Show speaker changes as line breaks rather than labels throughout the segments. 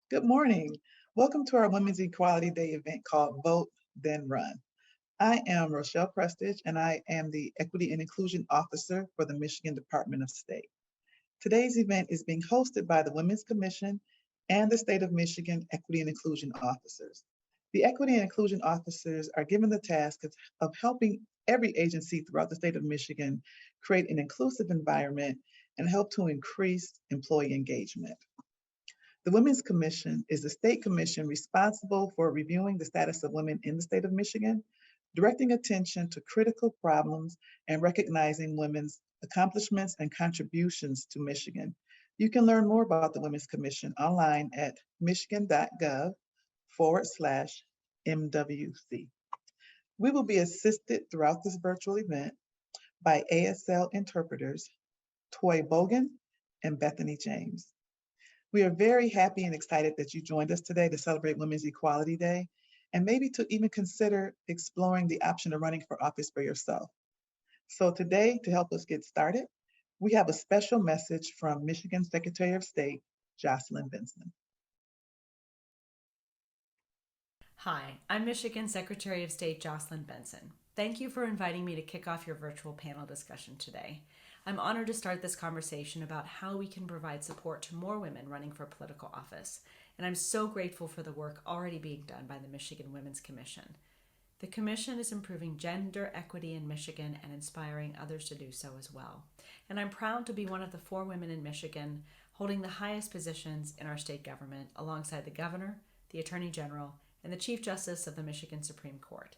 Good morning. Welcome to our Women's Equality Day event called Vote, Then Run. I am Rochelle Prestige, and I am the Equity and Inclusion Officer for the Michigan Department of State. Today's event is being hosted by the Women's Commission and the State of Michigan Equity and Inclusion Officers. The Equity and Inclusion Officers are given the task of helping every agency throughout the state of Michigan create an inclusive environment and help to increase employee engagement. The Women's Commission is the state commission responsible for reviewing the status of women in the state of Michigan, directing attention to critical problems, and recognizing women's accomplishments and contributions to Michigan. You can learn more about the Women's Commission online at michigan.gov/MWC. We will be assisted throughout this virtual event by ASL interpreters Toy Bogan and Bethany James. We are very happy and excited that you joined us today to celebrate Women's Equality Day and maybe to even consider exploring the option of running for office for yourself. So today, to help us get started, we have a special message from Michigan Secretary of State, Jocelyn Benson.
Hi, I'm Michigan Secretary of State Jocelyn Benson. Thank you for inviting me to kick off your virtual panel discussion today. I'm honored to start this conversation about how we can provide support to more women running for political office, and I'm so grateful for the work already being done by the Michigan Women's Commission. The Commission is improving gender equity in Michigan and inspiring others to do so as well. And I'm proud to be one of the 4 women in Michigan holding the highest positions in our state government alongside the governor, the attorney general, and the Chief Justice of the Michigan Supreme Court.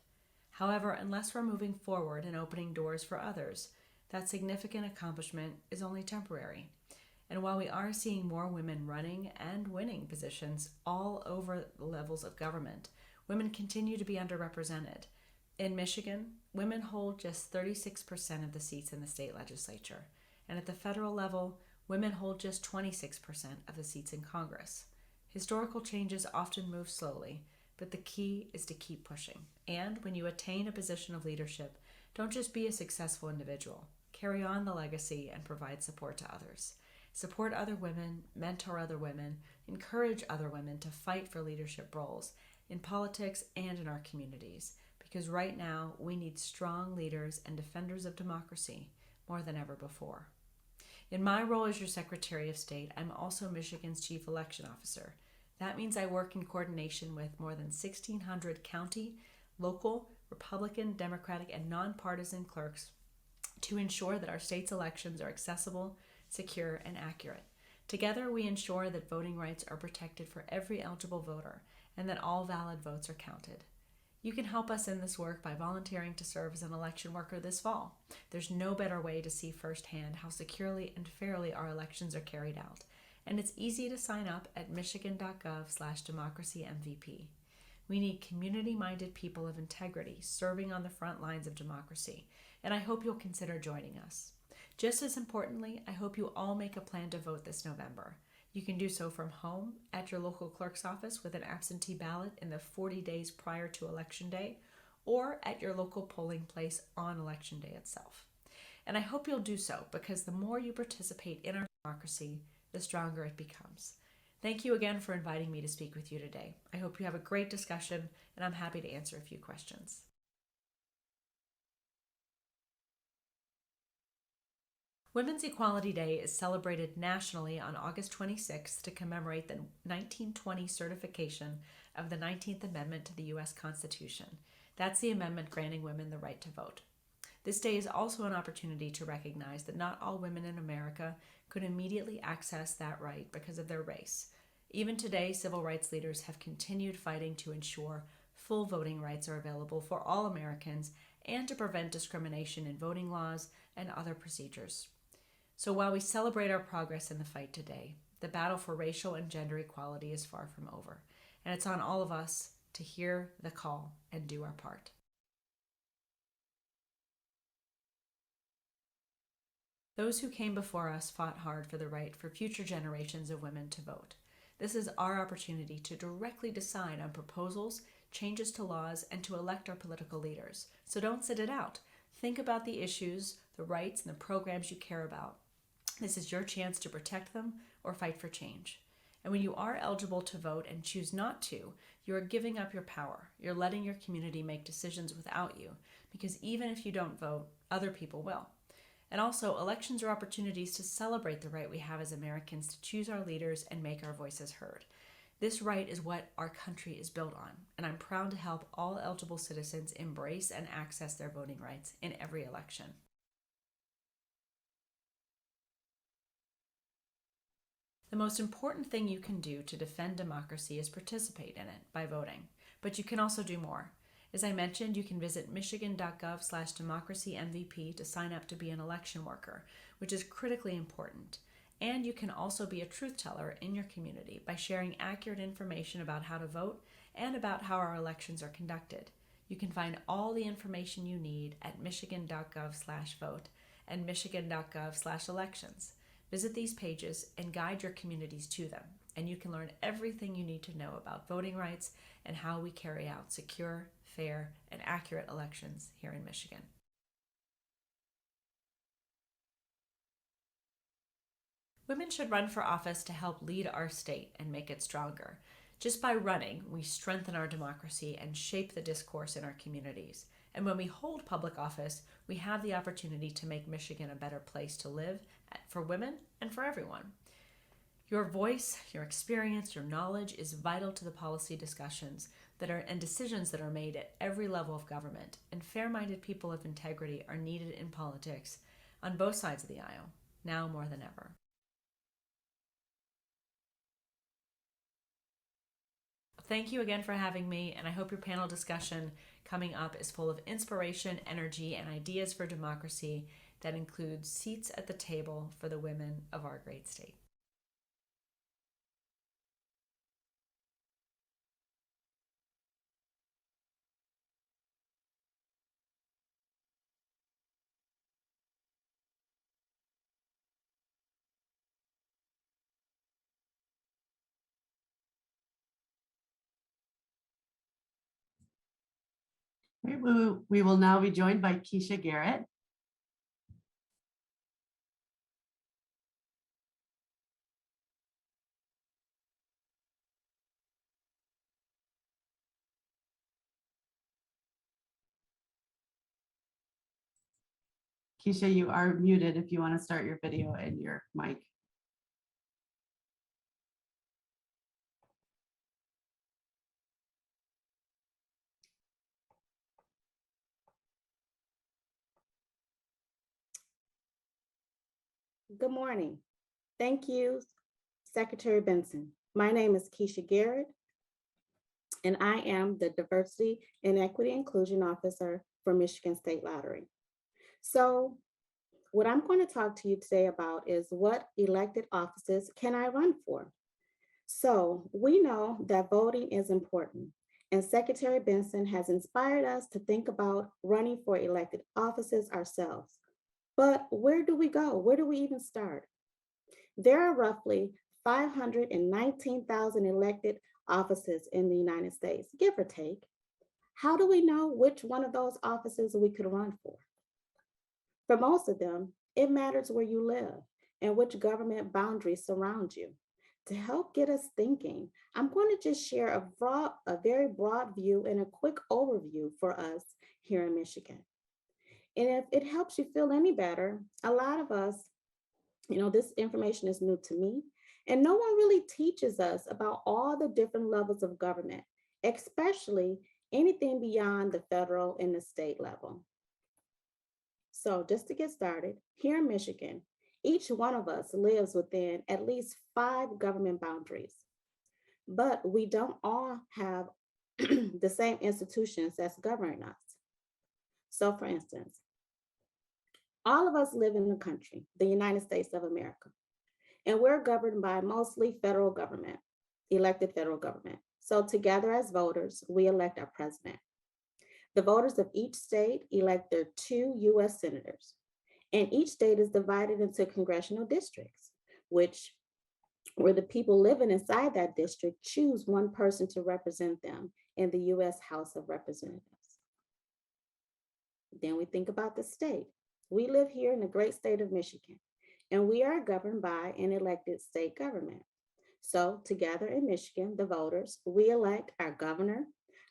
However, unless we're moving forward and opening doors for others, that significant accomplishment is only temporary. And while we are seeing more women running and winning positions all over the levels of government, women continue to be underrepresented. In Michigan, women hold just 36% of the seats in the state legislature, and at the federal level, women hold just 26% of the seats in Congress. Historical changes often move slowly, but the key is to keep pushing. And when you attain a position of leadership, don't just be a successful individual. Carry on the legacy and provide support to others. Support other women, mentor other women, encourage other women to fight for leadership roles in politics and in our communities. Because right now, we need strong leaders and defenders of democracy more than ever before. In my role as your Secretary of State, I'm also Michigan's Chief Election Officer. That means I work in coordination with more than 1,600 county, local, Republican, Democratic, and nonpartisan clerks to ensure that our state's elections are accessible, secure, and accurate. Together, we ensure that voting rights are protected for every eligible voter and that all valid votes are counted. You can help us in this work by volunteering to serve as an election worker this fall. There's no better way to see firsthand how securely and fairly our elections are carried out, and it's easy to sign up at michigan.gov/democracymvp. We need community-minded people of integrity serving on the front lines of democracy, and I hope you'll consider joining us. Just as importantly, I hope you all make a plan to vote this November. You can do so from home, at your local clerk's office with an absentee ballot in the 40 days prior to Election Day, or at your local polling place on Election Day itself. And I hope you'll do so because the more you participate in our democracy, the stronger it becomes. Thank you again for inviting me to speak with you today. I hope you have a great discussion, and I'm happy to answer a few questions. Women's Equality Day is celebrated nationally on August 26th to commemorate the 1920 certification of the 19th Amendment to the U.S. Constitution. That's the amendment granting women the right to vote. This day is also an opportunity to recognize that not all women in America could immediately access that right because of their race. Even today, civil rights leaders have continued fighting to ensure full voting rights are available for all Americans and to prevent discrimination in voting laws and other procedures. So while we celebrate our progress in the fight today, the battle for racial and gender equality is far from over, and it's on all of us to hear the call and do our part. Those who came before us fought hard for the right for future generations of women to vote. This is our opportunity to directly decide on proposals, changes to laws, and to elect our political leaders. So don't sit it out. Think about the issues, the rights, and the programs you care about. This is your chance to protect them or fight for change. And when you are eligible to vote and choose not to, you are giving up your power. You're letting your community make decisions without you, because even if you don't vote, other people will. And also, elections are opportunities to celebrate the right we have as Americans to choose our leaders and make our voices heard. This right is what our country is built on, and I'm proud to help all eligible citizens embrace and access their voting rights in every election. The most important thing you can do to defend democracy is participate in it by voting, but you can also do more. As I mentioned, you can visit michigan.gov/democracymvp to sign up to be an election worker, which is critically important. And you can also be a truth teller in your community by sharing accurate information about how to vote and about how our elections are conducted. You can find all the information you need at michigan.gov/vote and michigan.gov/elections. Visit these pages and guide your communities to them, and you can learn everything you need to know about voting rights and how we carry out secure, fair, and accurate elections here in Michigan. Women should run for office to help lead our state and make it stronger. Just by running, we strengthen our democracy and shape the discourse in our communities. And when we hold public office, we have the opportunity to make Michigan a better place to live for women and for everyone. Your voice, your experience, your knowledge is vital to the policy discussions and decisions that are made at every level of government, and fair-minded people of integrity are needed in politics on both sides of the aisle, now more than ever. Thank you again for having me, and I hope your panel discussion coming up is full of inspiration, energy, and ideas for democracy that includes seats at the table for the women of our great state.
We will now be joined by Keisha Garrett. Keisha, you are muted if you want to start your video and your mic.
Good morning. Thank you, Secretary Benson. My name is Keisha Garrett, and I am the Diversity and Equity Inclusion Officer for Michigan State Lottery. So what I'm going to talk to you today about is what elected offices can I run for? So we know that voting is important, and Secretary Benson has inspired us to think about running for elected offices ourselves. But where do we go? Where do we even start? There are roughly 519,000 elected offices in the United States, give or take. How do we know which one of those offices we could run for? For most of them, it matters where you live and which government boundaries surround you. To help get us thinking, I'm going to just share a very broad view and a quick overview for us here in Michigan. And if it helps you feel any better, a lot of us, this information is new to me, and no one really teaches us about all the different levels of government, especially anything beyond the federal and the state level. So just to get started, here in Michigan, each one of us lives within at least 5 government boundaries, but we don't all have the same institutions that's governing us. So for instance, all of us live in the country, the United States of America, and we're governed by mostly federal government, elected federal government. So together as voters, we elect our president. The voters of each state elect their 2 US senators, and each state is divided into congressional districts, where the people living inside that district choose one person to represent them in the US House of Representatives. Then we think about the state. We live here in the great state of Michigan, and we are governed by an elected state government. So together in Michigan, the voters, we elect our governor,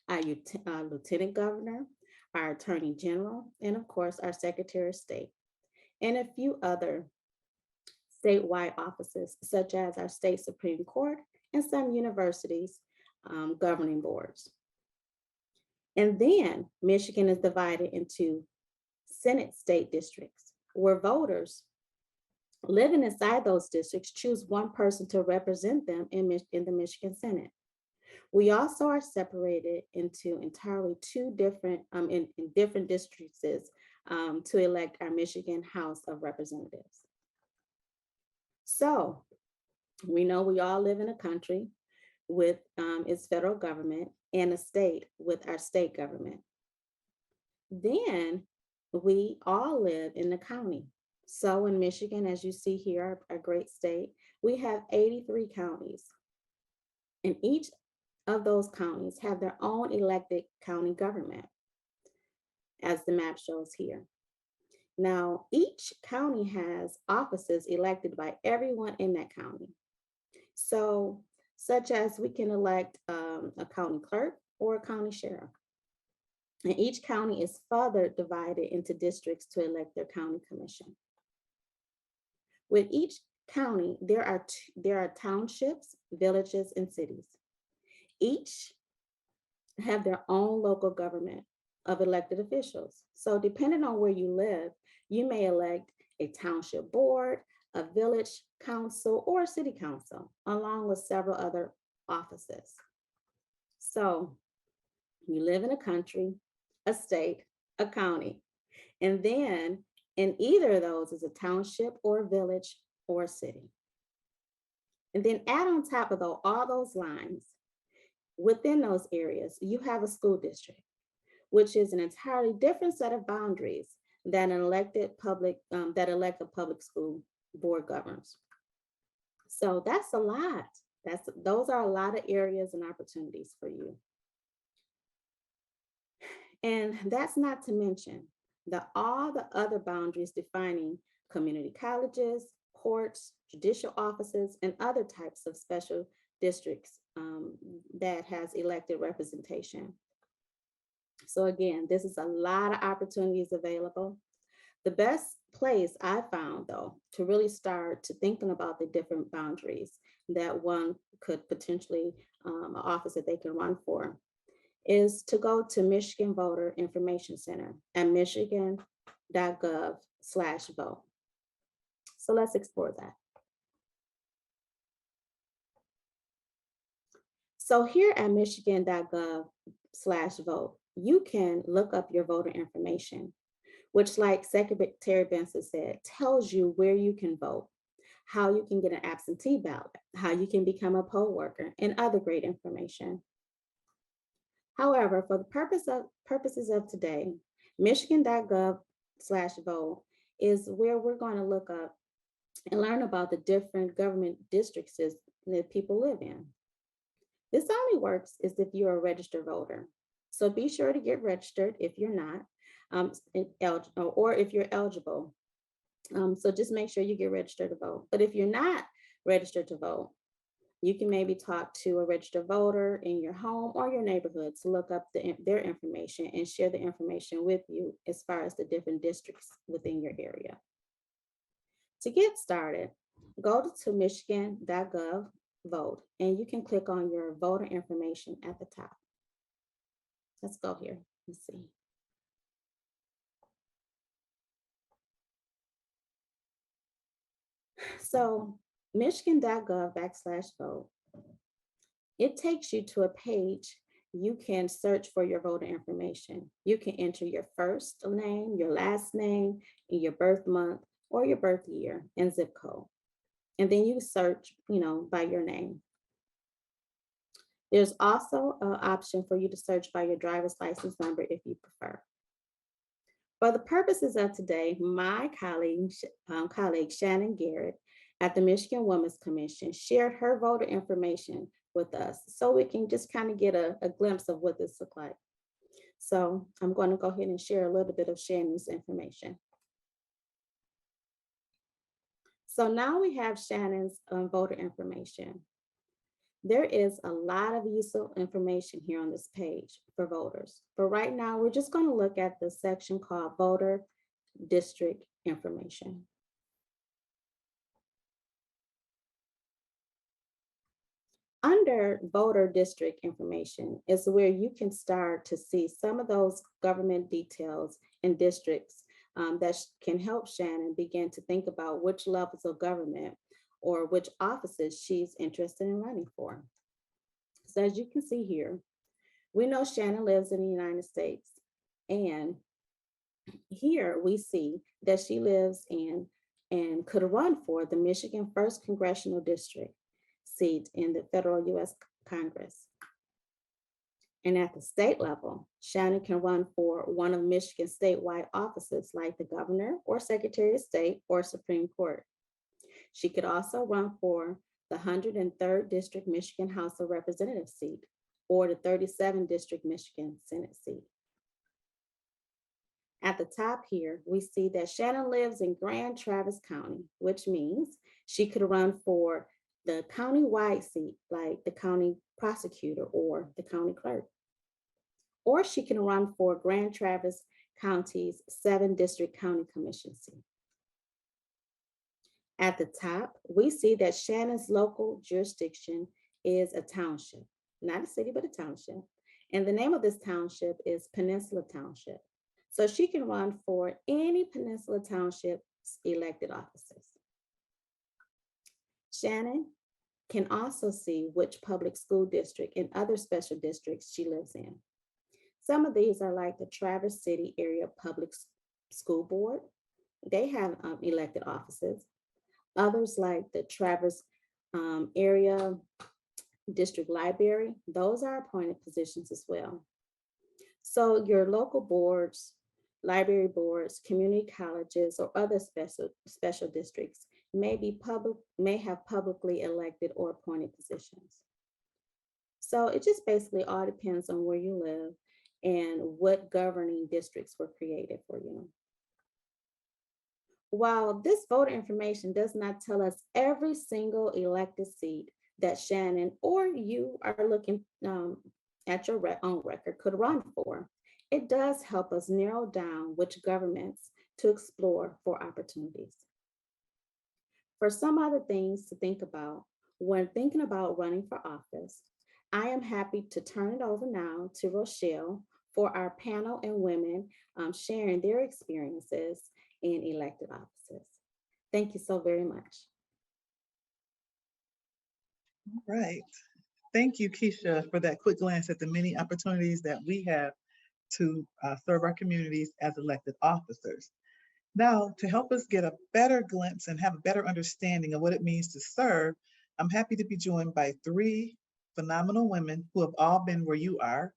our lieutenant governor, our attorney general, and of course, our secretary of state, and a few other statewide offices, such as our state Supreme Court and some universities' governing boards. And then Michigan is divided into Senate state districts, where voters living inside those districts choose one person to represent them in the Michigan Senate. We also are separated into entirely two different, in different districts to elect our Michigan House of Representatives. So we know we all live in a country with its federal government and a state with our state government. Then we all live in the county. So in Michigan, as you see here, our great state, we have 83 counties. And each of those counties have their own elected county government, as the map shows here. Now, each county has offices elected by everyone in that county. So, such as we can elect a county clerk or a county sheriff. And each county is further divided into districts to elect their county commission. With each county, there are townships, villages, and cities. Each have their own local government of elected officials. So depending on where you live, you may elect a township board, a village council, or a city council, along with several other offices. So you live in a country, a state, a county, and then in either of those is a township or a village or a city. And then add on top of all those lines, within those areas, you have a school district, which is an entirely different set of boundaries than an elected public, that elect a public school board governs. So that's a lot. Those are a lot of areas and opportunities for you. And that's not to mention all the other boundaries defining community colleges, courts, judicial offices, and other types of special districts that has elected representation. So again, this is a lot of opportunities available. The best place I found, though, to really start to thinking about the different boundaries that one could potentially, an office that they can run for, is to go to Michigan Voter Information Center at michigan.gov/vote. So let's explore that. So here at michigan.gov/vote, you can look up your voter information, which, like Secretary Benson said, tells you where you can vote, how you can get an absentee ballot, how you can become a poll worker, and other great information. However, for the purposes of today, michigan.gov/vote is where we're going to look up and learn about the different government districts that people live in. This only works if you're a registered voter. So be sure to get registered if you're not, or if you're eligible. So just make sure you get registered to vote. But if you're not registered to vote, you can maybe talk to a registered voter in your home or your neighborhood to look up their information and share the information with you as far as the different districts within your area. To get started, go to michigan.gov/vote and you can click on your voter information at the top. Let's go here. Let's see. So michigan.gov/vote, it takes you to a page you can search for your voter information. You can enter your first name, your last name, your birth month, or your birth year and zip code. And then you search, by your name. There's also an option for you to search by your driver's license number if you prefer. For the purposes of today, my colleague Shannon Garrett at the Michigan Women's Commission shared her voter information with us so we can just kind of get a glimpse of what this looks like. So I'm going to go ahead and share a little bit of Shannon's information. So now we have Shannon's voter information. There is a lot of useful information here on this page for voters. But right now, we're just going to look at the section called Voter District Information. Under voter district information is where you can start to see some of those government details and districts that can help Shannon begin to think about which levels of government or which offices she's interested in running for. So as you can see here, we know Shannon lives in the United States, and here we see that she lives in and could run for the Michigan 1st Congressional District seat in the federal US Congress. And at the state level, Shannon can run for one of Michigan's statewide offices like the governor or secretary of state or Supreme Court. She could also run for the 103rd District Michigan House of Representatives seat or the 37th District Michigan Senate seat. At the top here, we see that Shannon lives in Grand Traverse County, which means she could run for the county-wide seat, like the county prosecutor or the county clerk. Or she can run for Grand Traverse County's 7th District County Commission seat. At the top, we see that Shannon's local jurisdiction is a township, not a city, but a township. And the name of this township is Peninsula Township. So she can run for any Peninsula Township's elected offices. Shannon can also see which public school district and other special districts she lives in. Some of these are like the Traverse City Area Public School Board. They have elected offices. Others like the Traverse Area District Library, those are appointed positions as well. So your local boards, library boards, community colleges, or other special districts may have publicly elected or appointed positions. So it just basically all depends on where you live and what governing districts were created for you. While this voter information does not tell us every single elected seat that Shannon or you are looking at your own record could run for, it does help us narrow down which governments to explore for opportunities. For some other things to think about when thinking about running for office, I am happy to turn it over now to Rochelle for our panel and women sharing their experiences in elected offices. Thank you so very much.
All right. Thank you, Keisha, for that quick glance at the many opportunities that we have to serve our communities as elected officers. Now, to help us get a better glimpse and have a better understanding of what it means to serve, I'm happy to be joined by three phenomenal women who have all been where you are,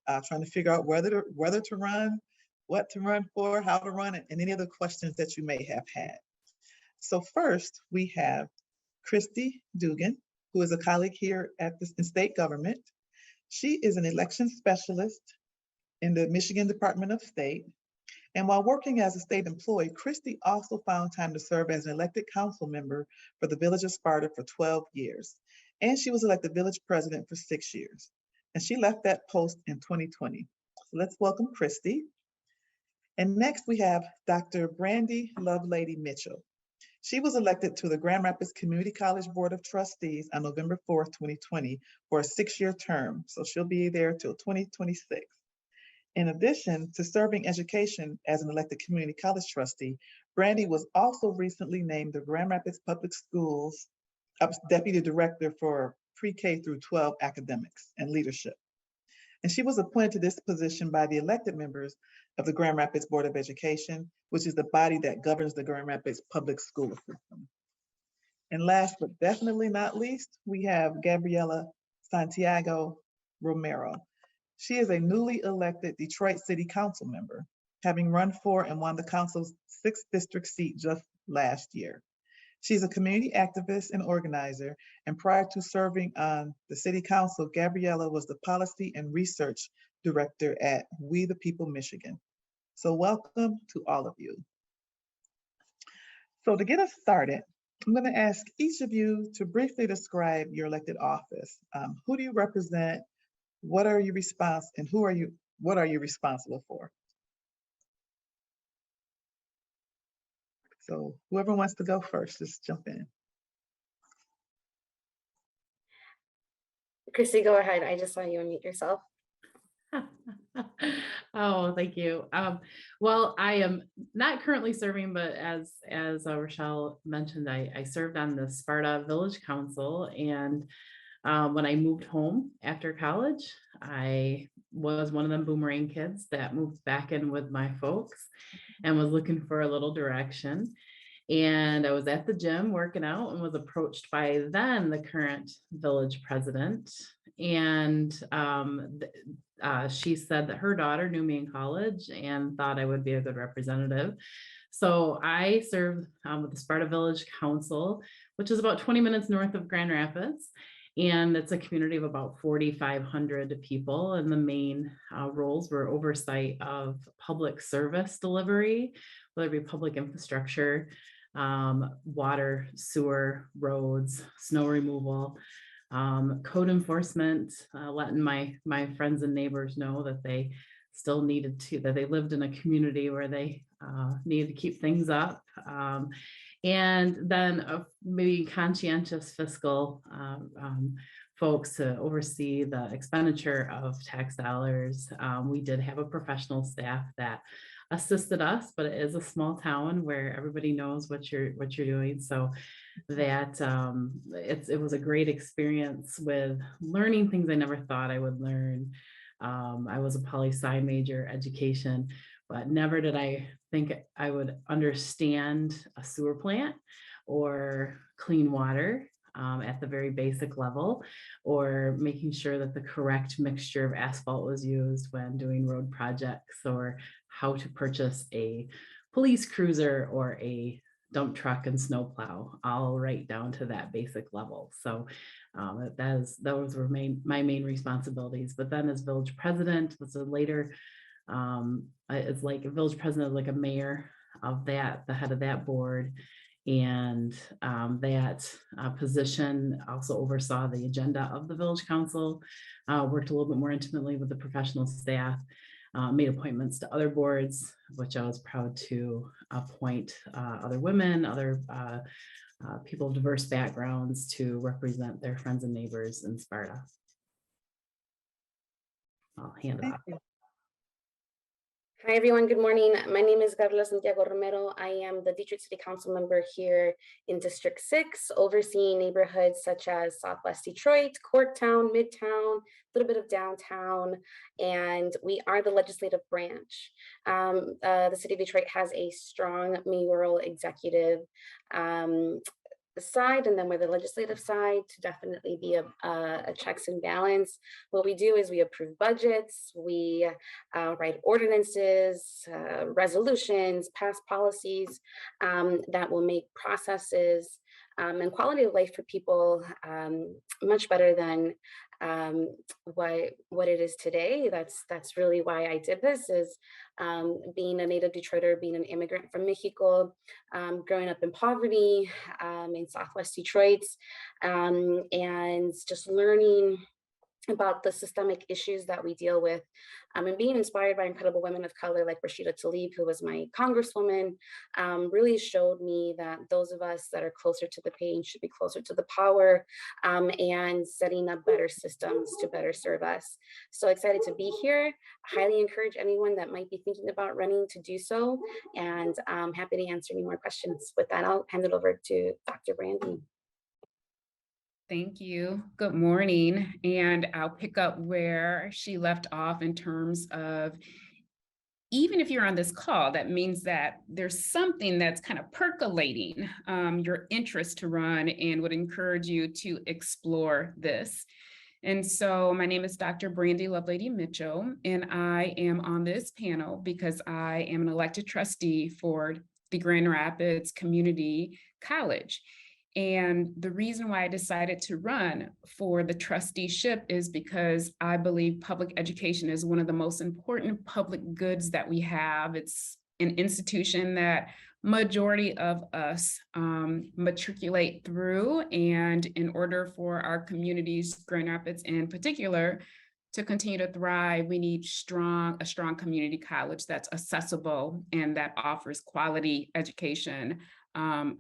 trying to figure out whether to run, what to run for, how to run it, and any other questions that you may have had. So first, we have Christy Dugan, who is a colleague here at the state government. She is an election specialist in the Michigan Department of State. And while working as a state employee, Christy also found time to serve as an elected council member for the Village of Sparta for 12 years. And she was elected village president for 6 years. And she left that post in 2020. So let's welcome Christy. And next we have Dr. Brandy Lovelady Mitchell. She was elected to the Grand Rapids Community College Board of Trustees on November 4th, 2020 for a 6-year term. So she'll be there till 2026. In addition to serving education as an elected community college trustee, Brandy was also recently named the Grand Rapids Public Schools Deputy Director for Pre-K through 12 Academics and Leadership. And she was appointed to this position by the elected members of the Grand Rapids Board of Education, which is the body that governs the Grand Rapids public school system. And last but definitely not least, we have Gabriela Santiago Romero. She is a newly elected Detroit City Council member, having run for and won the council's 6th district seat just last year. She's a community activist and organizer, and prior to serving on the city council, Gabriela was the policy and research director at We the People Michigan. So welcome to all of you. So to get us started, I'm going to ask each of you to briefly describe your elected office. Who do you represent? What are you what are you responsible for? So whoever wants to go first, just jump in.
Christy, go ahead. I just saw you unmute yourself.
Oh, thank you. Well, I am not currently serving, but as Rochelle mentioned, I served on the Sparta Village Council, and when I moved home after college, I was one of them boomerang kids that moved back in with my folks and was looking for a little direction. And I was at the gym working out and was approached by then the current village president. And she said that her daughter knew me in college and thought I would be a good representative. So I served with the Sparta Village Council, which is about 20 minutes north of Grand Rapids. And it's a community of about 4,500 people. And the main roles were oversight of public service delivery, whether it be public infrastructure, water, sewer, roads, snow removal, code enforcement, letting my friends and neighbors know that they still needed to, that they lived in a community where they needed to keep things up. And then maybe conscientious fiscal folks to oversee the expenditure of tax dollars. We did have a professional staff that assisted us, but it is a small town where everybody knows what you're doing. So that it was a great experience with learning things I never thought I would learn. I was a poli-sci major, education, but never did I think I would understand a sewer plant or clean water at the very basic level, or making sure that the correct mixture of asphalt was used when doing road projects, or how to purchase a police cruiser or a dump truck and snowplow, all right down to that basic level. So those were my main responsibilities. But then as village president, was a later, it's like a village president, like a mayor of that, the head of that board. And that position also oversaw the agenda of the village council, worked a little bit more intimately with the professional staff, made appointments to other boards, which I was proud to appoint other women, other people of diverse backgrounds to represent their friends and neighbors in Sparta. I'll hand it off.
Hi, everyone. Good morning. My name is Carla Santiago Romero. I am the Detroit City Council member here in District 6, overseeing neighborhoods such as Southwest Detroit, Corktown, Midtown, a little bit of downtown, and we are the legislative branch. The City of Detroit has a strong mayoral executive side, and then we're the legislative side to definitely be a checks and balance. What we do is we approve budgets, we write ordinances, resolutions, pass policies that will make processes and quality of life for people much better than what it is today. That's really why I did this, is being a native Detroiter, being an immigrant from Mexico, growing up in poverty in Southwest Detroit, and just learning about the systemic issues that we deal with, and being inspired by incredible women of color like Rashida Tlaib, who was my congresswoman, really showed me that those of us that are closer to the pain should be closer to the power, and setting up better systems to better serve us. So excited to be here. I highly encourage anyone that might be thinking about running to do so, and I'm happy to answer any more questions. With that, I'll hand it over to Dr. Brandy.
Thank you. Good morning. And I'll pick up where she left off in terms of, even if you're on this call, that means that there's something that's kind of percolating your interest to run, and would encourage you to explore this. And so my name is Dr. Brandy Lovelady Mitchell, and I am on this panel because I am an elected trustee for the Grand Rapids Community College. And the reason why I decided to run for the trusteeship is because I believe public education is one of the most important public goods that we have. It's an institution that majority of us matriculate through. And in order for our communities, Grand Rapids in particular, to continue to thrive, we need a strong community college that's accessible and that offers quality education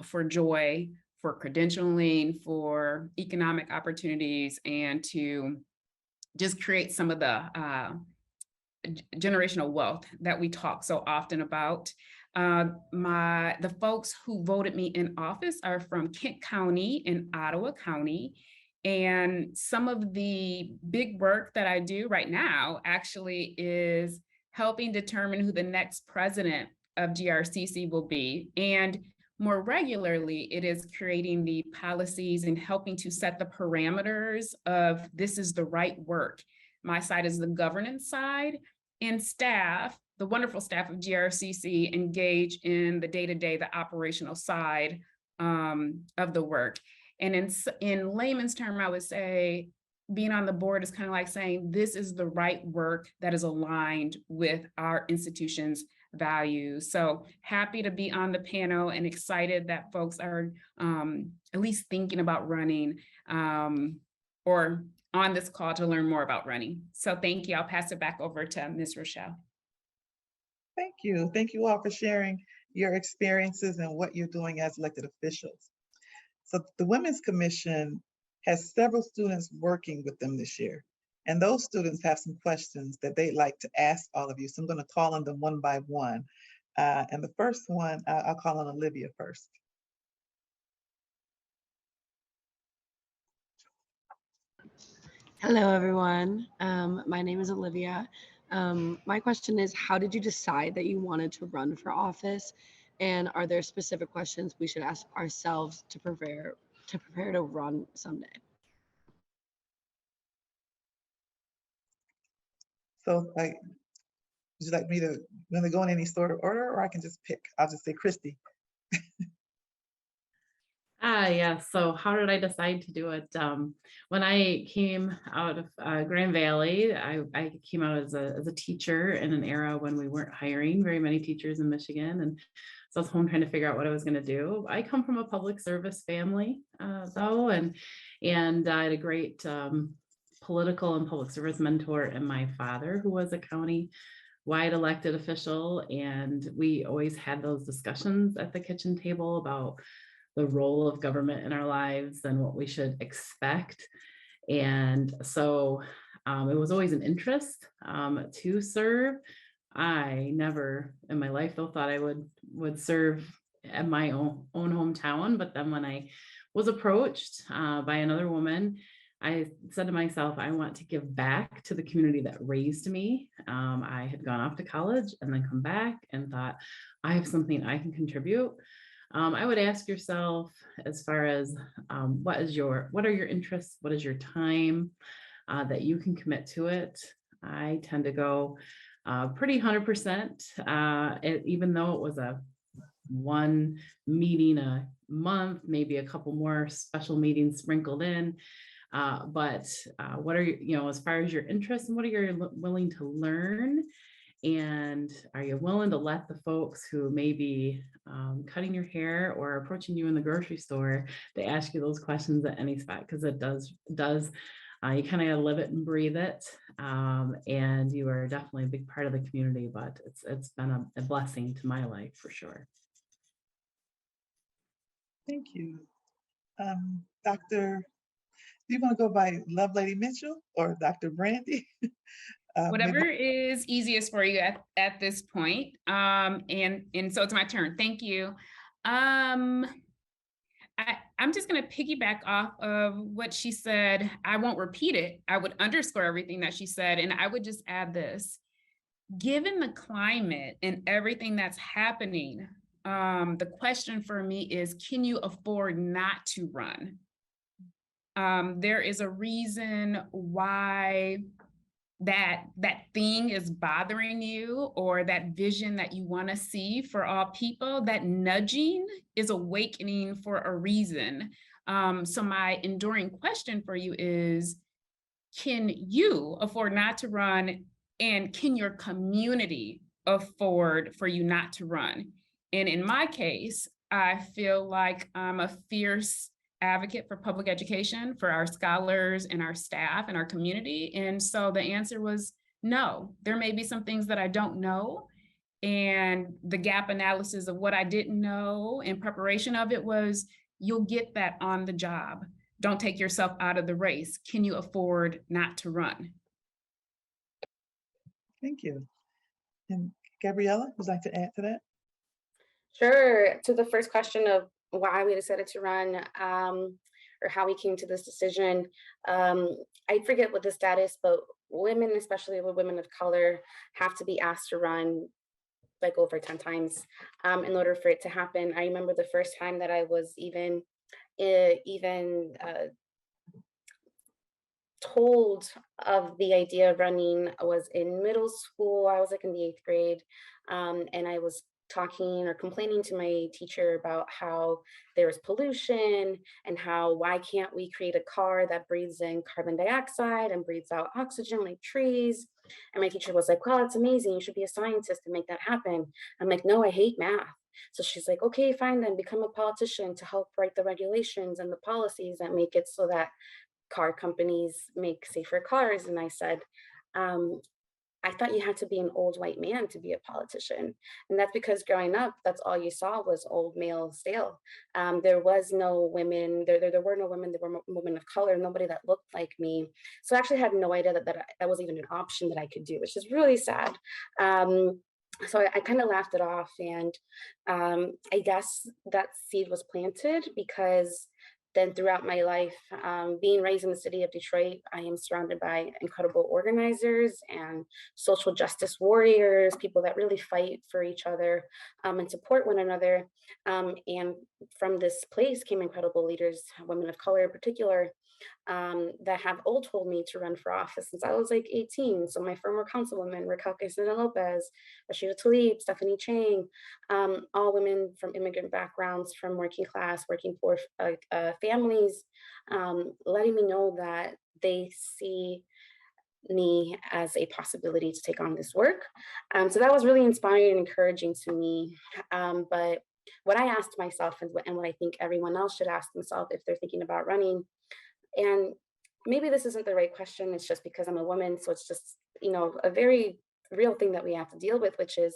for joy, for credentialing, for economic opportunities, and to just create some of the generational wealth that we talk so often about. The folks who voted me in office are from Kent County and Ottawa County. And some of the big work that I do right now actually is helping determine who the next president of GRCC will be. And more regularly, it is creating the policies and helping to set the parameters of this is the right work. My side is the governance side, and staff, the wonderful staff of GRCC, engage in the day-to-day, the operational side of the work. And in layman's term, I would say being on the board is kind of like saying this is the right work that is aligned with our institution's values. So happy to be on the panel and excited that folks are at least thinking about running or on this call to learn more about running. So thank you. I'll pass it back over to Ms. Rochelle.
Thank you. Thank you all for sharing your experiences and what you're doing as elected officials. So the Women's Commission has several students working with them this year. And those students have some questions that they'd like to ask all of you. So I'm going to call on them one by one. And the first one, I'll call on Olivia first.
Hello, everyone. My name is Olivia. My question is, how did you decide that you wanted to run for office? And are there specific questions we should ask ourselves to prepare to run someday?
So would you like me to go in any sort of order, or I can just pick? I'll just say Christy.
Yeah. So how did I decide to do it? When I came out of Grand Valley, I came out as a teacher in an era when we weren't hiring very many teachers in Michigan. And so I was home trying to figure out what I was going to do. I come from a public service family, though, and I had a great political and public service mentor in my father, who was a county-wide elected official. And we always had those discussions at the kitchen table about the role of government in our lives and what we should expect. And so it was always an interest to serve. I never in my life though thought I would serve at my own hometown. But then when I was approached by another woman, I said to myself, I want to give back to the community that raised me. I had gone off to college and then come back and thought, I have something I can contribute. I would ask yourself, as far as what are your interests? What is your time that you can commit to it? I tend to go pretty 100%, even though it was one meeting a month, maybe a couple more special meetings sprinkled in. But what are as far as your interests, and what are you willing to learn? And are you willing to let the folks who may be cutting your hair or approaching you in the grocery store to ask you those questions at any spot? Because it does you kind of live it and breathe it, and you are definitely a big part of the community. But it's been a blessing to my life for sure.
Thank you. Dr. Do you want to go by Love Lady Mitchell or Dr. Brandy?
Whatever is easiest for you at this point. And so it's my turn. Thank you. I'm just going to piggyback off of what she said. I won't repeat it. I would underscore everything that she said. And I would just add this. Given the climate and everything that's happening, the question for me is, can you afford not to run? There is a reason why that thing is bothering you, or that vision that you want to see for all people. That nudging is awakening for a reason. So my enduring question for you is, can you afford not to run, and can your community afford for you not to run? And in my case, I feel like I'm a fierce advocate for public education, for our scholars and our staff and our community. And so the answer was no. There may be some things that I don't know. And the gap analysis of what I didn't know in preparation of it was, you'll get that on the job. Don't take yourself out of the race. Can you afford not to run?
Thank you. And Gabriella, would you like to add to that?
Sure. To the first question of why we decided to run, or how we came to this decision, I forget what the status, but women, especially with women of color, have to be asked to run like over 10 times in order for it to happen. I remember the first time that I was even told of the idea of running was in middle school. I was like in the 8th grade, and I was talking or complaining to my teacher about how there was pollution and how why can't we create a car that breathes in carbon dioxide and breathes out oxygen like trees. And my teacher was like, well, it's amazing, you should be a scientist to make that happen. I'm like, no, I hate math. So she's like, okay, fine, then become a politician to help write the regulations and the policies that make it so that car companies make safer cars. And I said, I thought you had to be an old white man to be a politician. And that's because growing up, that's all you saw was old male stale. There was no women, there were no women, there were women of color, nobody that looked like me. So I actually had no idea that was even an option that I could do, which is really sad. So I kind of laughed it off. And I guess that seed was planted because then throughout my life, being raised in the city of Detroit, I am surrounded by incredible organizers and social justice warriors, people that really fight for each other and support one another. And from this place came incredible leaders, women of color in particular, that have all told me to run for office since I was like 18. So my former councilwomen, Raquel Quesada Lopez, Rashida Tlaib, Stephanie Chang, all women from immigrant backgrounds, from working class, working poor families, letting me know that they see me as a possibility to take on this work. So that was really inspiring and encouraging to me. But what I asked myself and what I think everyone else should ask themselves if they're thinking about running, and maybe this isn't the right question, it's just because I'm a woman, so it's just, a very real thing that we have to deal with, which is,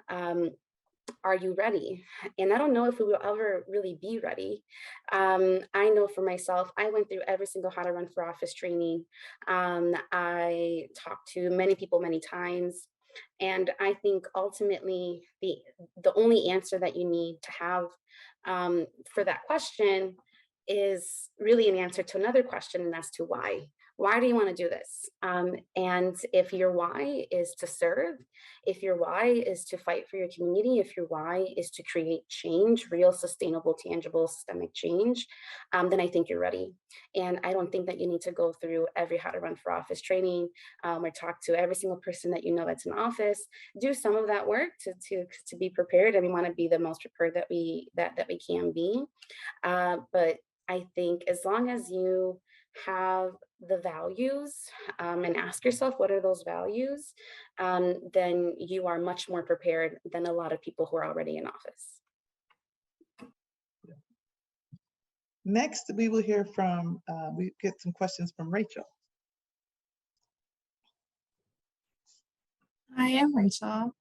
are you ready? And I don't know if we will ever really be ready. I know for myself, I went through every single how to run for office training. I talked to many people many times. And I think ultimately the only answer that you need to have for that question is really an answer to another question, and that's to why. Why do you want to do this? And if your why is to serve, if your why is to fight for your community, if your why is to create change, real, sustainable, tangible, systemic change, then I think you're ready. And I don't think that you need to go through every how to run for office training or talk to every single person that you know that's in office. Do some of that work to be prepared, and we want to be the most prepared that we can be. But I think as long as you have the values and ask yourself, what are those values? Then you are much more prepared than a lot of people who are already in office.
Next, we will hear from, we get some questions from Rachel.
Hi, I'm Rachel.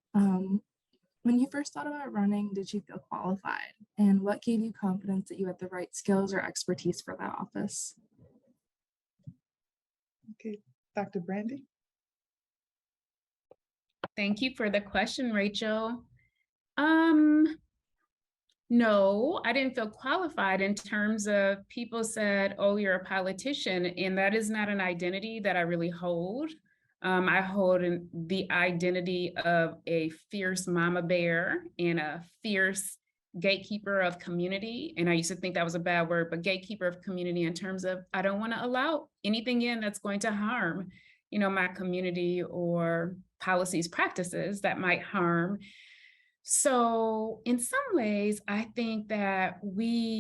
When you first thought about running, did you feel qualified? And what gave you confidence that you had the right skills or expertise for that office?
Okay, Dr. Brandy.
Thank you for the question, Rachel. No, I didn't feel qualified in terms of people said, oh, you're a politician, and that is not an identity that I really hold. I hold the identity of a fierce mama bear and a fierce gatekeeper of community. And I used to think that was a bad word, but gatekeeper of community in terms of I don't want to allow anything in that's going to harm, my community or policies, practices that might harm. So in some ways, I think that what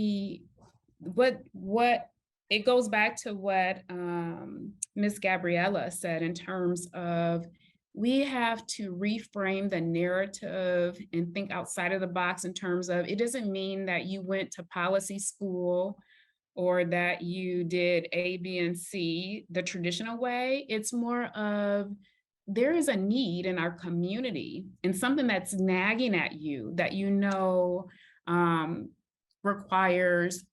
it goes back to what Ms. Gabriella said in terms of we have to reframe the narrative and think outside of the box in terms of, it doesn't mean that you went to policy school or that you did A, B, and C the traditional way. It's more of, there is a need in our community and something that's nagging at you that you know requires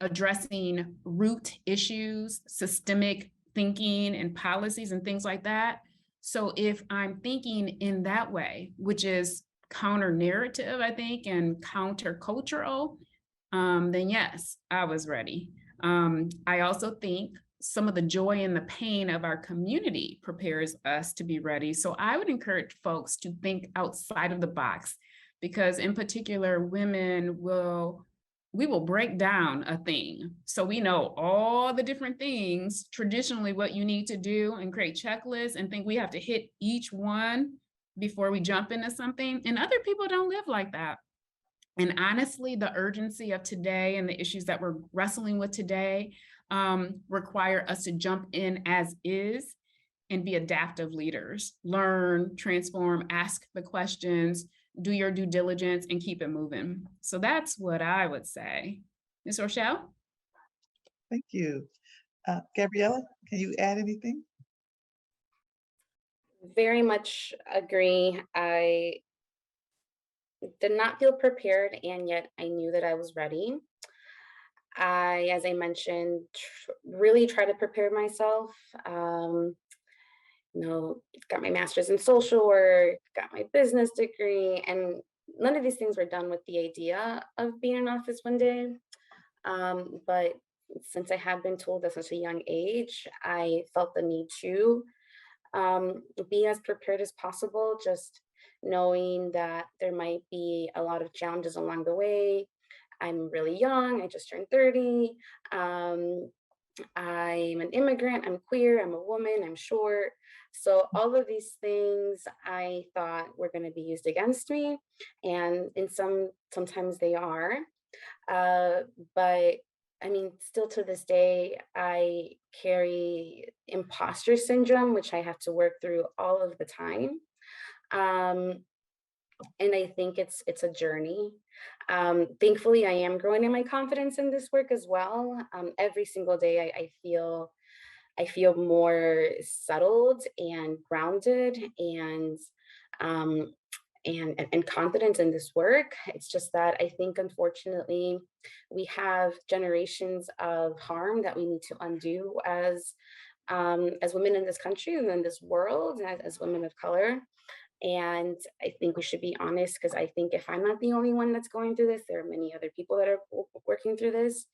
addressing root issues, systemic thinking and policies and things like that. So if I'm thinking in that way, which is counter narrative, I think, and countercultural, then yes, I was ready. I also think some of the joy and the pain of our community prepares us to be ready. So I would encourage folks to think outside of the box, because in particular, we will break down a thing. So we know all the different things, traditionally what you need to do, and create checklists and think we have to hit each one before we jump into something. And other people don't live like that. And honestly, the urgency of today and the issues that we're wrestling with today require us to jump in as is and be adaptive leaders, learn, transform, ask the questions, do your due diligence, and keep it moving. So that's what I would say. Ms. Rochelle?
Thank you. Gabriella, can you add anything?
Very much agree. I did not feel prepared, and yet I knew that I was ready. As I mentioned, really try to prepare myself. Got my master's in social work, got my business degree, and none of these things were done with the idea of being in office one day. But since I had been told at such a young age, I felt the need to be as prepared as possible, just knowing that there might be a lot of challenges along the way. I'm really young, I just turned 30. I'm an immigrant, I'm queer, I'm a woman, I'm short. So all of these things I thought were going to be used against me, and sometimes they are. But I mean, still to this day, I carry imposter syndrome, which I have to work through all of the time. And I think it's a journey. Thankfully, I am growing in my confidence in this work as well. Every single day, I feel more settled and grounded um, and confident in this work. It's just that I think, unfortunately, we have generations of harm that we need to undo as women in this country and in this world, as women of color. And I think we should be honest, because I think if I'm not the only one that's going through this, there are many other people that are working through this.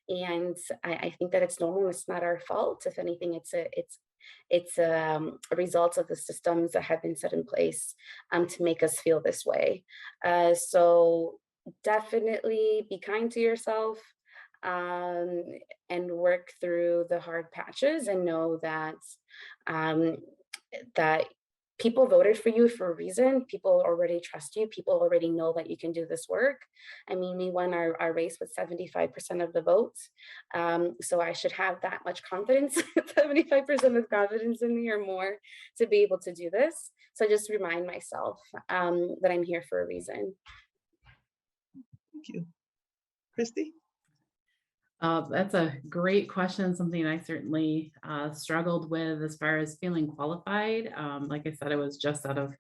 And I think that it's normal. It's not our fault. If anything, it's a result of the systems that have been set in place to make us feel this way. So definitely be kind to yourself, and work through the hard patches, and know that that people voted for you for a reason. People already trust you. People already know that you can do this work. I mean, we won our race with 75% of the votes. So I should have that much confidence, 75% of confidence in me or more, to be able to do this. So I just remind myself that I'm here for a reason.
Thank you. Christy?
That's a great question, something I certainly struggled with as far as feeling qualified. Like I said, I was just out of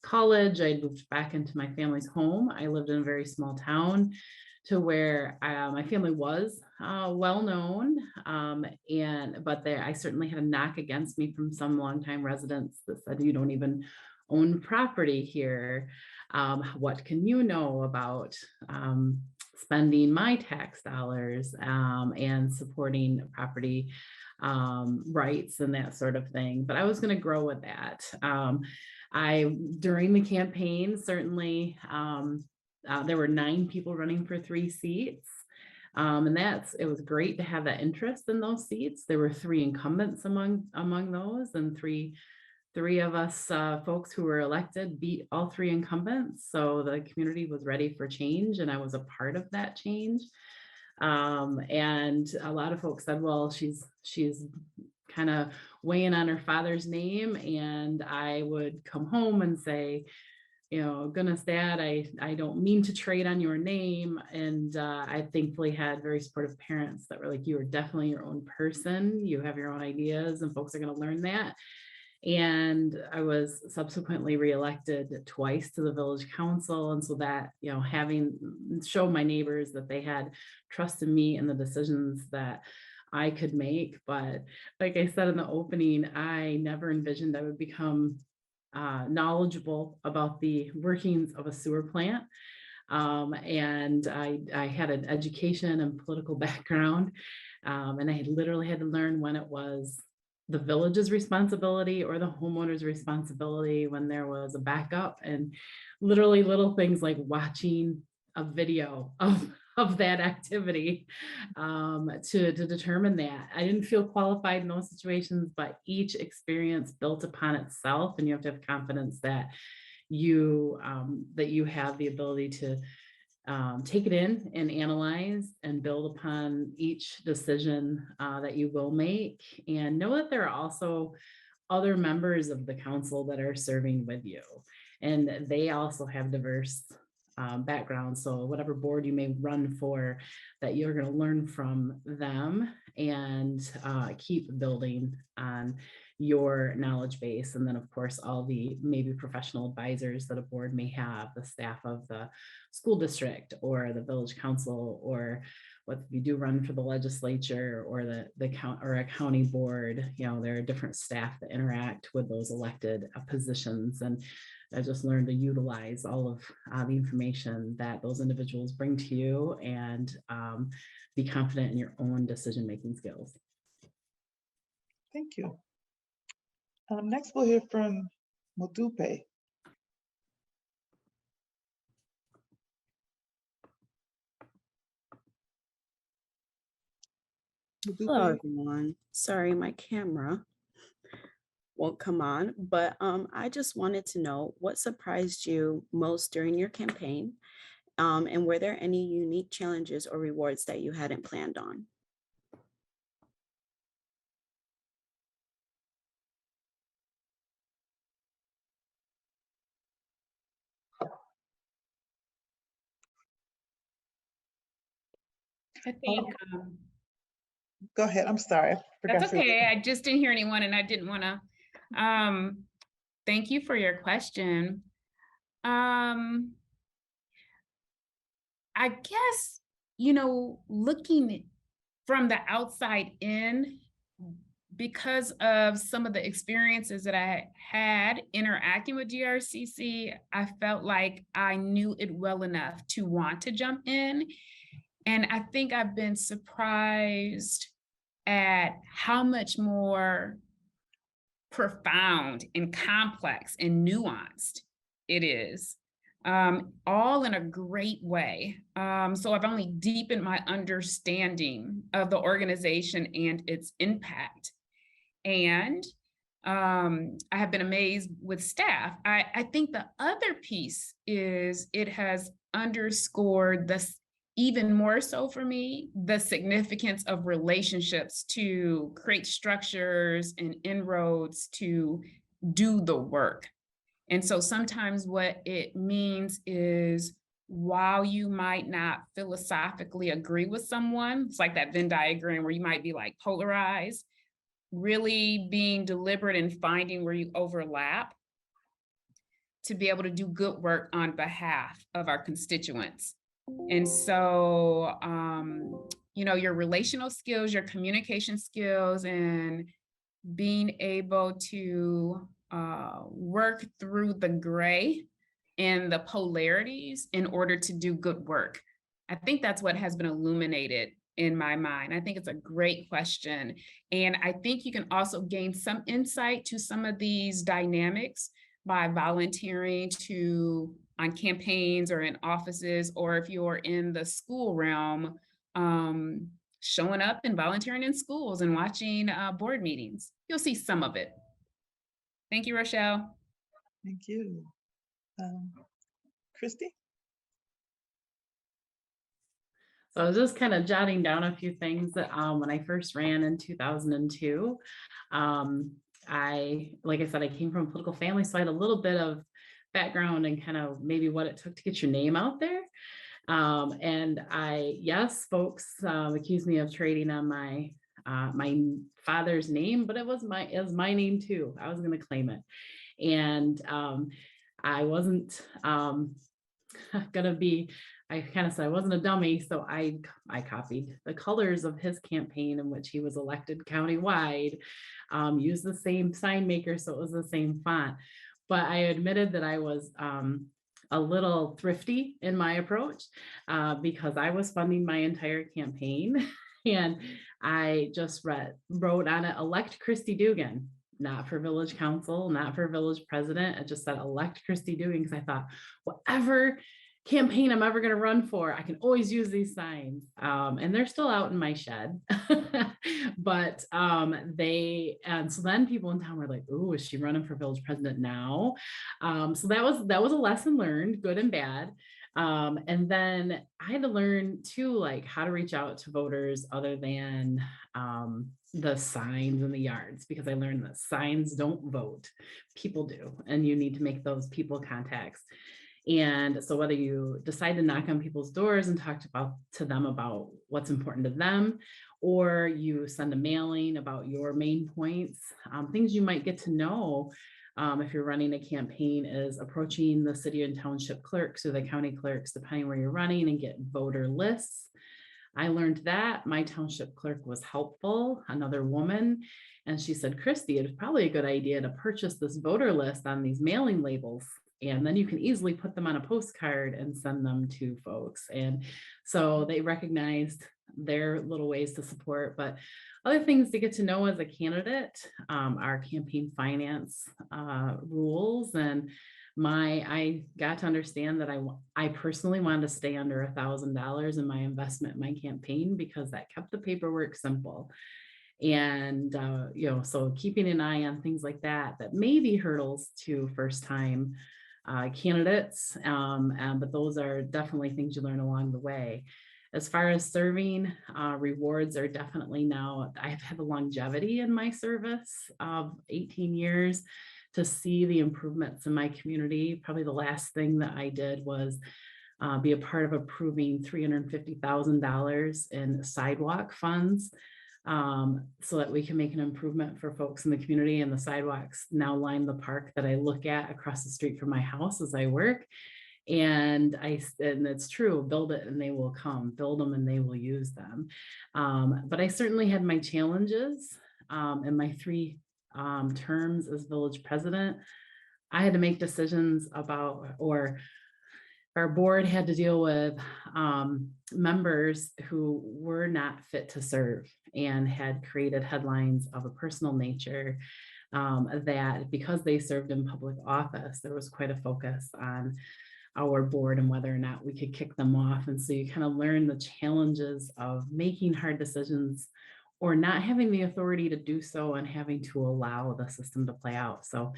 college. I moved back into my family's home. I lived in a very small town to where my family was well known, but I certainly had a knock against me from some longtime residents that said, "You don't even own property here. What can you know about spending my tax dollars and supporting property rights and that sort of thing?" But I was going to grow with that. During the campaign, certainly there were 9 people running for 3 seats. And it was great to have that interest in those seats. There were 3 incumbents among those, and three of us folks who were elected beat all 3 incumbents. So the community was ready for change, and I was a part of that change. And a lot of folks said, well, she's kind of weigh in on her father's name, and I would come home and say, goodness, Dad, I don't mean to trade on your name. And I thankfully had very supportive parents that were like, you are definitely your own person. You have your own ideas, and folks are going to learn that. And I was subsequently reelected twice to the village council. And so that, having showed my neighbors that they had trust in me and the decisions that I could make. But like I said in the opening, I never envisioned I would become knowledgeable about the workings of a sewer plant. And I had an education and political background. And I literally had to learn when it was the village's responsibility or the homeowner's responsibility when there was a backup, and literally little things like watching a video of that activity to determine that. I didn't feel qualified in those situations, but each experience built upon itself, and you have to have confidence that you have the ability to take it in and analyze and build upon each decision that you will make, and know that there are also other members of the council that are serving with you, and they also have diverse backgrounds. So whatever board you may run for, that you're going to learn from them and keep building on your knowledge base. And then of course, all the maybe professional advisors that a board may have, the staff of the school district or the village council, or what you do run for the legislature or the county board. There are different staff that interact with those elected positions. And I just learned to utilize all of the information that those individuals bring to you, and be confident in your own decision-making skills.
Thank you. Next, we'll hear from Modupe.
Hello, everyone. Sorry, my camera won't come on, but I just wanted to know what surprised you most during your campaign, and were there any unique challenges or rewards that you hadn't planned on?
I think
Go ahead. I'm sorry. I forgot
that's okay. I just didn't hear anyone, and I didn't want to. Thank you for your question. I guess, looking from the outside in, because of some of the experiences that I had interacting with GRCC, I felt like I knew it well enough to want to jump in. And I think I've been surprised at how much more profound and complex and nuanced it is, all in a great way. So I've only deepened my understanding of the organization and its impact. And I have been amazed with staff. I think the other piece is it has underscored this even more so for me, the significance of relationships to create structures and inroads to do the work. And so sometimes what it means is, while you might not philosophically agree with someone, it's like that Venn diagram where you might be like polarized, really being deliberate and finding where you overlap to be able to do good work on behalf of our constituents. And so, your relational skills, your communication skills, and being able to work through the gray and the polarities in order to do good work. I think that's what has been illuminated in my mind. I think it's a great question. And I think you can also gain some insight to some of these dynamics by volunteering on campaigns or in offices, or if you're in the school realm, showing up and volunteering in schools and watching board meetings. You'll see some of it. Thank you, Rochelle.
Thank you. Christy?
So I was just kind of jotting down a few things that when I first ran in 2002. Like I said, I came from a political family, so I had a little bit of background and kind of maybe what it took to get your name out there. And yes, folks accused me of trading on my father's name, but it was my name too. I was going to claim it, and I wasn't gonna be. I kind of said I wasn't a dummy, so I copied the colors of his campaign in which he was elected countywide, used the same sign maker, so it was the same font. But I admitted that I was a little thrifty in my approach because I was funding my entire campaign. And I just wrote on it, elect Christy Dugan, not for village council, not for village president. It just said elect Christy Dugan because I thought whatever campaign I'm ever going to run for, I can always use these signs. And they're still out in my shed. But and so then people in town were like, "Oh, is she running for village president now?" So that was a lesson learned, good and bad. And then I had to learn too, like how to reach out to voters other than the signs in the yards, because I learned that signs don't vote, people do, and you need to make those people contacts. And so whether you decide to knock on people's doors and talk to them about what's important to them, or you send a mailing about your main points, things you might get to know if you're running a campaign is approaching the city and township clerks or the county clerks, depending where you're running, and get voter lists. I learned that my township clerk was helpful, another woman, and she said, "Christy, it's probably a good idea to purchase this voter list on these mailing labels. And then you can easily put them on a postcard and send them to folks." And so they recognized their little ways to support, but other things to get to know as a candidate, our campaign finance rules. And I got to understand that I personally wanted to stay under $1,000 in my investment in my campaign because that kept the paperwork simple. And so keeping an eye on things like that may be hurdles to first time candidates, but those are definitely things you learn along the way. As far as serving, rewards are definitely now, I've had the longevity in my service of 18 years to see the improvements in my community. Probably the last thing that I did was be a part of approving $350,000 in sidewalk funds, so that we can make an improvement for folks in the community. And the sidewalks now line the park that I look at across the street from my house as I work. And it's true, build it and they will come, build them and they will use them. But I certainly had my challenges in my 3 terms as village president. I had to make decisions about, or our board had to deal with members who were not fit to serve and had created headlines of a personal nature that because they served in public office, there was quite a focus on our board and whether or not we could kick them off. And so you kind of learn the challenges of making hard decisions or not having the authority to do so and having to allow the system to play out. So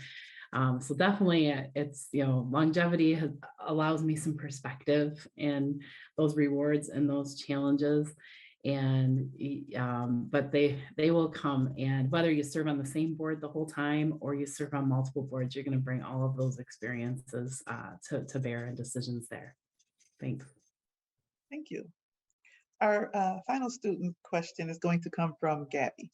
definitely it's, longevity allows me some perspective in those rewards and those challenges. And, but they will come, and whether you serve on the same board the whole time or you serve on multiple boards, you're going to bring all of those experiences to bear in decisions there. Thanks.
Thank you. Our final student question is going to come from Gabby.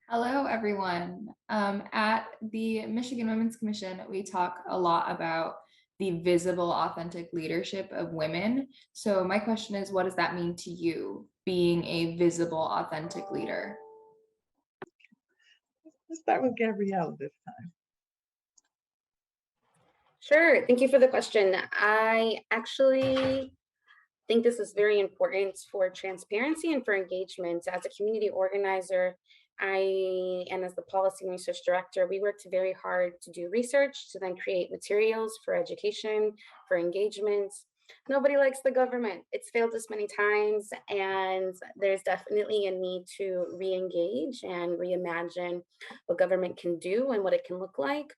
Hello, everyone. At the Michigan Women's Commission, we talk a lot about the visible, authentic leadership of women. So my question is, what does that mean to you, being a visible, authentic leader?
Let's start with Gabriella this time.
Sure, thank you for the question. I actually think this is very important for transparency and for engagement. As a community organizer, and as the policy and research director, we worked very hard to do research, to then create materials for education, for engagement. nobody likes the government. It's failed us many times, and there's definitely a need to re-engage and reimagine what government can do and what it can look like.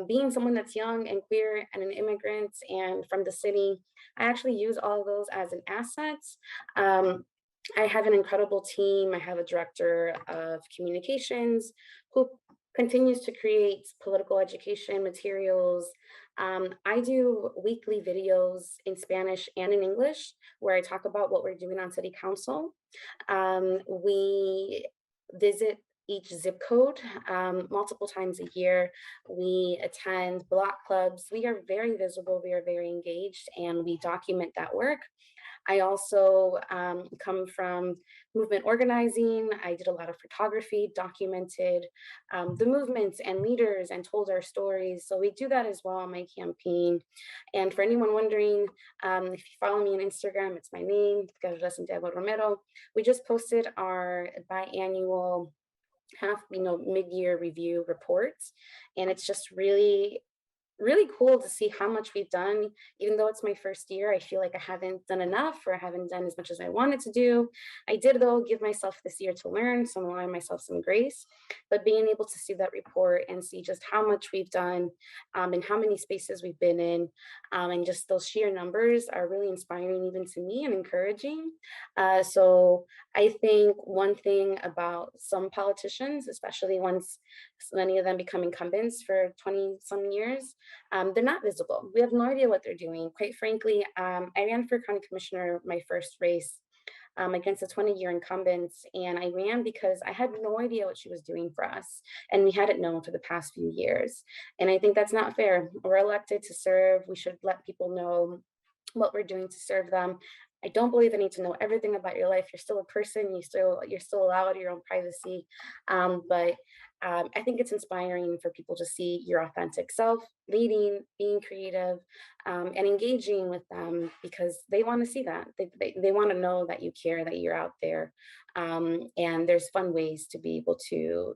Being someone that's young and queer and an immigrant and from the city, I actually use all of those as an asset. Um, I have an incredible team. I have a director of communications who continues to create political education materials. I do weekly videos in Spanish and in English where I talk about what we're doing on city council. We visit each zip code multiple times a year. We attend block clubs. We are very visible, we are very engaged, and we document that work. I also come from movement organizing. I did a lot of photography, documented the movements and leaders and told our stories. So we do that as well on my campaign. And for anyone wondering, if you follow me on Instagram, it's my name, Carla Santiago Romero. We just posted our biannual mid-year review reports. And it's just really cool to see how much we've done. Even though it's my first year, I feel like I haven't done enough or I haven't done as much as I wanted to do. I did, though, give myself this year to learn, so I'm allowing myself some grace. But being able to see that report and see just how much we've done and how many spaces we've been in, and just those sheer numbers are really inspiring even to me and encouraging. So I think one thing about some politicians, especially once many of them become incumbents for 20 some years, they're not visible. We have no idea what they're doing. Quite frankly, I ran for county commissioner my first race against a 20-year incumbent, and I ran because I had no idea what she was doing for us, and we hadn't known for the past few years. And I think that's not fair. We're elected to serve. We should let people know what we're doing to serve them. I don't believe I need to know everything about your life. You're still a person. You're still allowed your own privacy. But I think it's inspiring for people to see your authentic self, leading, being creative, and engaging with them because they want to see that. They want to know that you care, that you're out there, and there's fun ways to be able to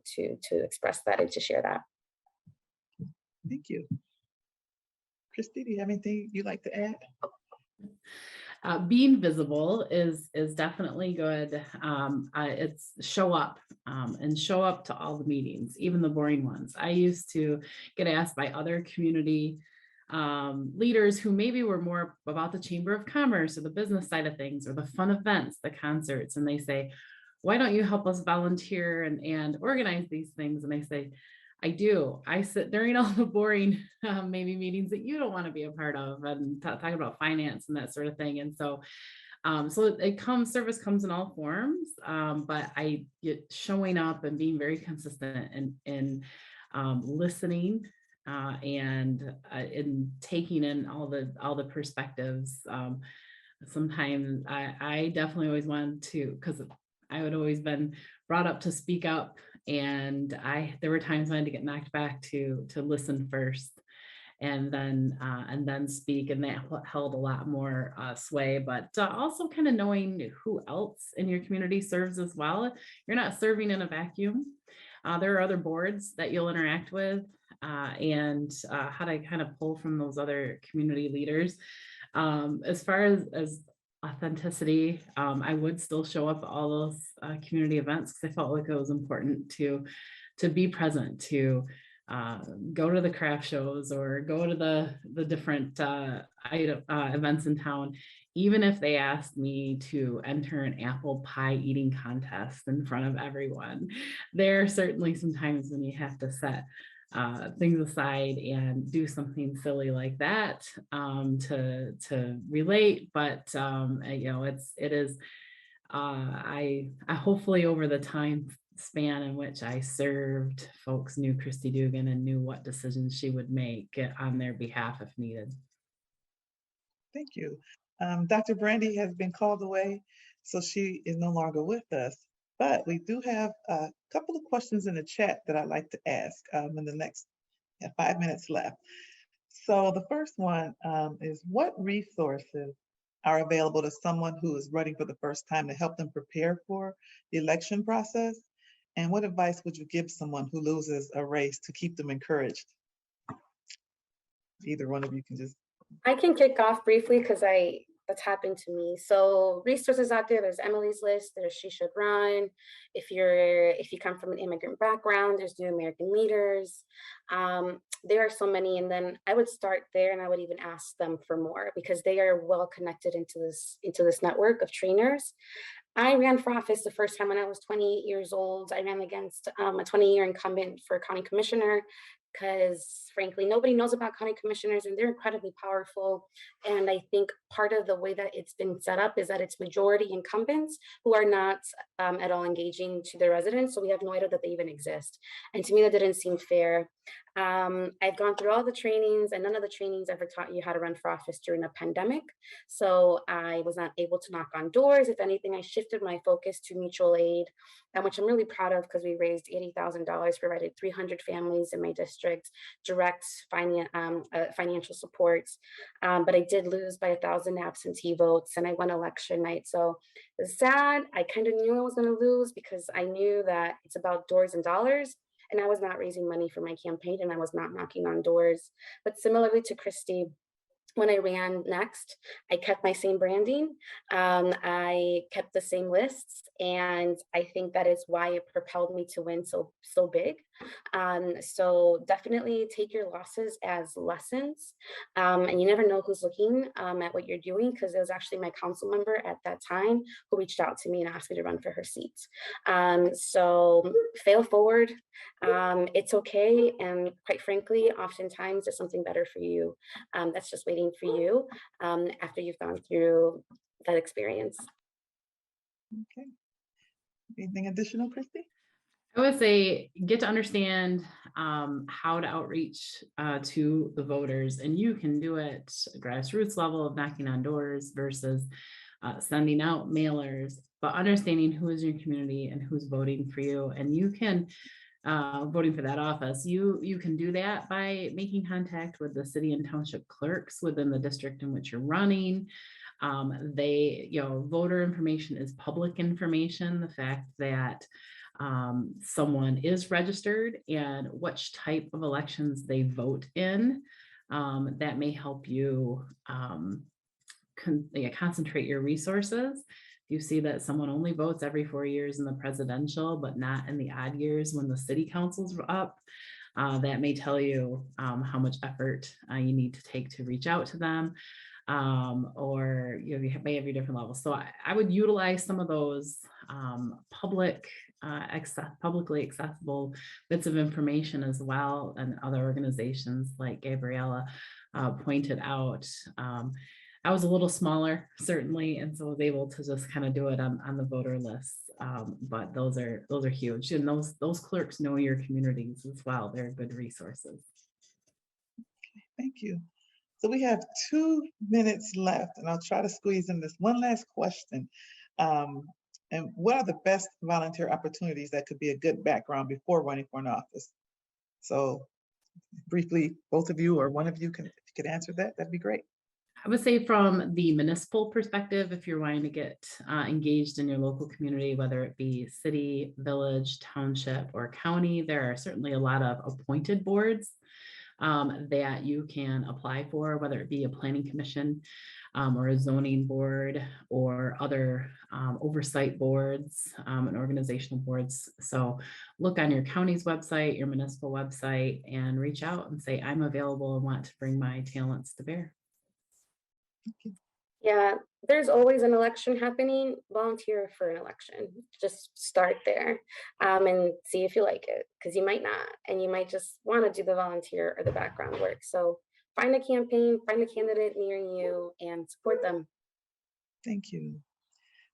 express that and to share that.
Thank you. Christy, do you have anything you'd like to add?
Being visible is definitely good. It's show up and show up to all the meetings, even the boring ones. I used to get asked by other community leaders who maybe were more about the Chamber of Commerce or the business side of things or the fun events, the concerts, and they say, why don't you help us volunteer and organize these things? And I say, I do. I sit during all the boring maybe meetings that you don't want to be a part of and talking about finance and that sort of thing. And so service comes in all forms, but I get showing up and being very consistent and listening and in taking in all the perspectives. Sometimes I definitely always wanted to, because I would always been brought up to speak up, and there were times when I had to get knocked back to listen first and then speak, and that held a lot more sway. But also kind of knowing who else in your community serves as well. You're not serving in a vacuum. There are other boards that you'll interact with, and how to kind of pull from those other community leaders. As far as authenticity, I would still show up at all those community events because I felt like it was important to be present, to go to the craft shows or go to the different events in town, even if they asked me to enter an apple pie eating contest in front of everyone. There are certainly some times when you have to set things aside and do something silly like that to relate, but it is I hopefully over the time span in which I served, folks knew Christy Dugan and knew what decisions she would make on their behalf if needed.
Thank you. Dr. Brandy has been called away, so she is no longer with us. But we do have a couple of questions in the chat that I'd like to ask in the next 5 minutes left. So the first one is, what resources are available to someone who is running for the first time to help them prepare for the election process? And what advice would you give someone who loses a race to keep them encouraged? Either one of you can just
I can kick off briefly because that's happened to me. So resources out there, there's Emily's List, there's She Should Run. If you come from an immigrant background, there's New American Leaders. There are so many, and then I would start there, and I would even ask them for more because they are well connected into this network of trainers. I ran for office the first time when I was 28 years old. I ran against a 20-year incumbent for county commissioner because frankly, nobody knows about county commissioners and they're incredibly powerful. And I think part of the way that it's been set up is that it's majority incumbents who are not at all engaging to their residents. So we have no idea that they even exist. And to me, that didn't seem fair. I've gone through all the trainings and none of the trainings ever taught you how to run for office during a pandemic. So I was not able to knock on doors. If anything, I shifted my focus to mutual aid, which I'm really proud of because we raised $80,000, provided 300 families in my district, direct financial support. But I did lose by 1,000 absentee votes and I won election night. So it's sad. I kind of knew I was going to lose because I knew that it's about doors and dollars. And I was not raising money for my campaign and I was not knocking on doors. But similarly to Christy, when I ran next, I kept my same branding. I kept the same lists. And I think that is why it propelled me to win so big. So definitely take your losses as lessons. And you never know who's looking at what you're doing, because it was actually my council member at that time who reached out to me and asked me to run for her seat. So fail forward. It's okay. And quite frankly, oftentimes there's something better for you that's just waiting for you after you've gone through that experience.
Okay. Anything additional, Christy?
I would say get to understand how to outreach to the voters, and you can do it grassroots level of knocking on doors versus sending out mailers, but understanding who is in your community and who's voting for you. And you can voting for that office, you can do that by making contact with the city and township clerks within the district in which you're running. Voter information is public information. The fact that someone is registered and which type of elections they vote in, that may help you concentrate your resources. If you see that someone only votes every 4 years in the presidential, but not in the odd years when the city council's up, that may tell you how much effort you need to take to reach out to them. Or you may have your different levels. So I would utilize some of those publicly accessible bits of information as well, and other organizations like Gabriella pointed out. I was a little smaller, certainly, and so I was able to just kind of do it on the voter lists. But those are huge, and those clerks know your communities as well. They're good resources.
Thank you. So we have 2 minutes left, and I'll try to squeeze in this one last question. And what are the best volunteer opportunities that could be a good background before running for an office? So briefly, both of you or one of you if you could answer that, that'd be great.
I would say from the municipal perspective, if you're wanting to get engaged in your local community, whether it be city, village, township, or county, there are certainly a lot of appointed boards that you can apply for, whether it be a planning commission or a zoning board or other oversight boards and organizational boards. So look on your county's website, your municipal website, and reach out and say, I'm available and want to bring my talents to bear.
Yeah, there's always an election happening. Volunteer for an election. Just start there and see if you like it, because you might not, and you might just want to do the volunteer or the background work. So find a campaign, find a candidate near you, and support them.
Thank you.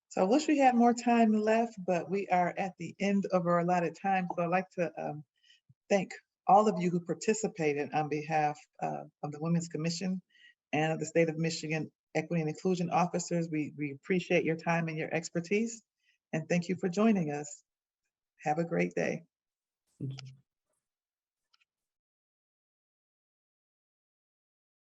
So I wish we had more time left, but we are at the end of our allotted time. So I'd like to thank all of you who participated on behalf of the Women's Commission and of the State of Michigan Equity and Inclusion Officers. We appreciate your time and your expertise, and thank you for joining us. Have a great day.
Thank you.